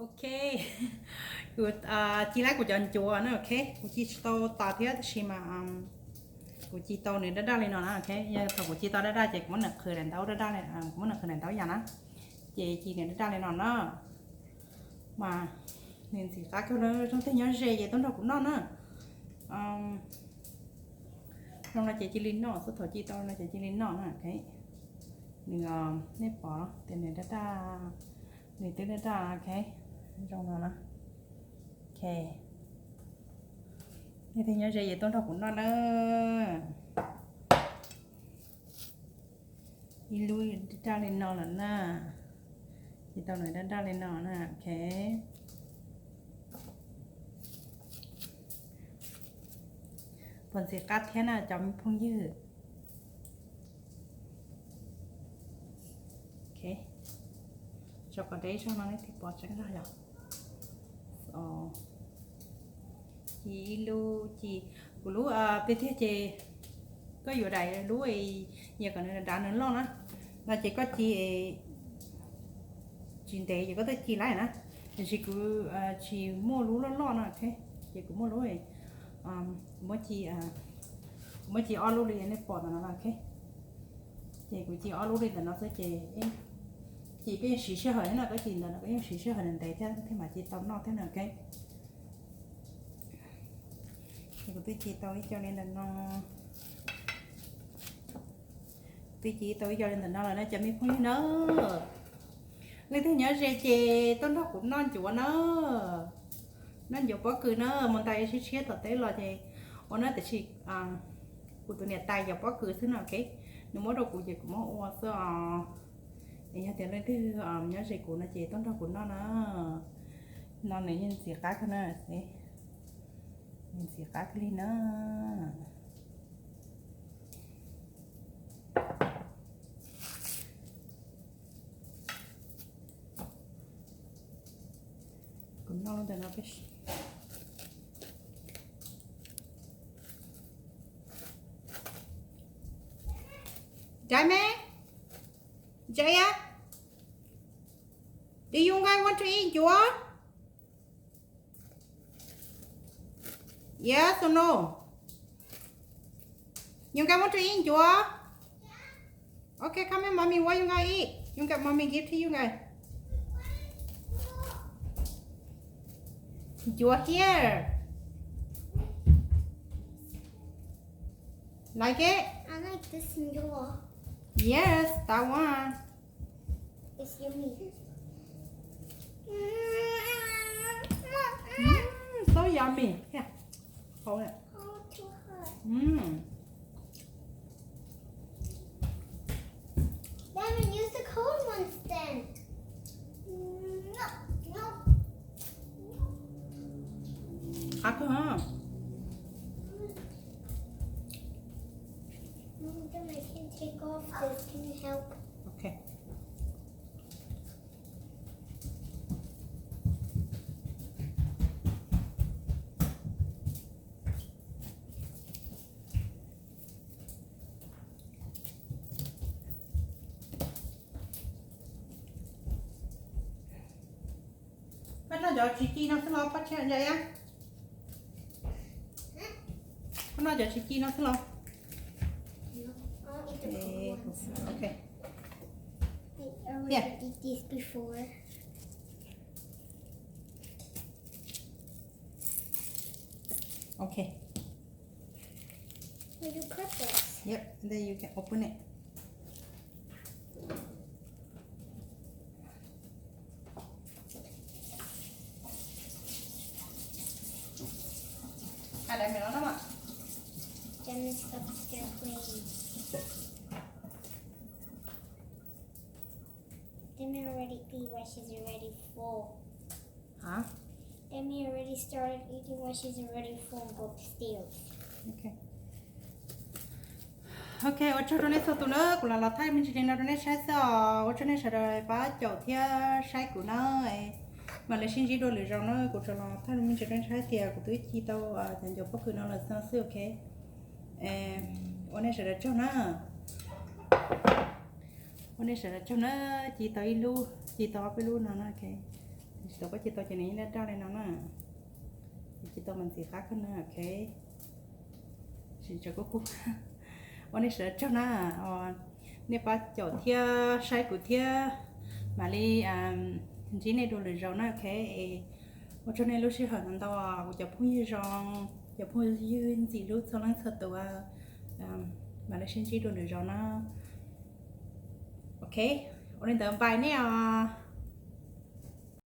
ok chị lấy của chọn chùa nữa ok của chị tao tao thế thì mà của chị tao này đã ra lên nó ok giờ thằng của chị tao đã ra chị muốn là khởi đèn tao đã ra lên muốn là khởi đèn tao giờ nó chị này đã ra lên nó mà nên thì ta kêu nó trong thế nhớ gì vậy tôi đâu cũng non á trong là chị linh nó số thổ chị tao là chị linh nó nè ok mình nếp bỏ tiền này đã ra này tên đã ra ok trong đó nè ok như thế nhớ gì vậy tôi đâu cũng non nữa đi lui ra lên nó là na chị tao này đã ra lên nó nè ok phần sẽ cắt thế nào chấm phong dư ok cho cái đấy cho nó thì bỏ trắng ra rồi chị lu chị của lú bên thế chị cóอยู่đây lú ấy giờ còn đã nữa lo nữa là chị có chị để chị có thể chị lại nè thì chị cứ chị mua lú lo nè ok chị cứ mua lú ấy mới chị ăn lú đi này bỏ nó là ok chị cứ chị ăn lú đi là nó sẽ chị cái xí xe hơi là cái gì là cái xí xe hơi này thế mà chị tóm nó thế nào ok thì tôi chỉ tôi cho nên là nó tôi chỉ tôi cho nên là nó là nó chấm không nhớ lấy thế nhớ ra chè tôi nó cũng non chùa nó nhiều quá cười nó một tay xí xí thật tế là chè nó nói chỉ của tôi này tay nhiều quá cười thứ nào cái nếu mỗi đồ của chị cũng muốn ô sao thì nhà tiền lên thứ nhớ gì của nó chè tôi nó cũng nó này nhân gì khác nữa thế mình sẽ cắt lên nữa cũng non thì nó biết trái mẹ trái á do you guys want to eat Joa? Yes or no? You guys want to eat Joa? Okay, come here, mommy. What you guys eat? You got mommy give to you guys. Joa here. Like it? I like this Joa. Yes, that one. It's yummy. So yummy. Here, hold it. Oh, too hot. Then use the cold ones then. No. Hot hả? Then I can take off this. Can you help? Okay. Bắt nó giờ chị nó sẽ lo bắt chuyện vậy á. Bắt nó giờ chị nó sẽ lo. I'll eat the cold ones. Okay. I already Yeah. ate these before. Okay. Will you cut this? Yep. Then you can open it. Đây mày nói lắm ạ. Then this stuff's still clean. Demi already ate while she's already full. Hả? Demi already started eating while she's already full and go upstairs. Okay. Okay, ở chỗ này sao tụi nó cũng là thay mình chỉ nên nó sai sao, ở chỗ này sao rồi ba chậu thia sai của nó mà lấy xin chỉ đồ lười rau nó cũng cho nó thay mình chỉ nên sai thia của tôi chỉ tao thành cho bất cứ nó là sao xí ok. Ở này sao cho nó, ở này sao cho nó chỉ tao ilu, chỉ taoไปlu nó ok. tao có chỉ tao chỉ này ra đây nó nè chỉ tao mình chỉ khác hơn nữa ok chỉ cho có cũngวันนี้เสือเจ้าหน้าเนี่ยป้าจอดเที่ยใช้กูเที่ยมาลีจีในดูเลยเราหน้าแค่ว่าเจ้าในรู้ชื่อหันตัวกูจะพูดยองจะพูดยืนจีรู้สลังสตัวมาเลยชินจีดูเลยเราหน้าโอเควันนี้เดินไปเนี่ย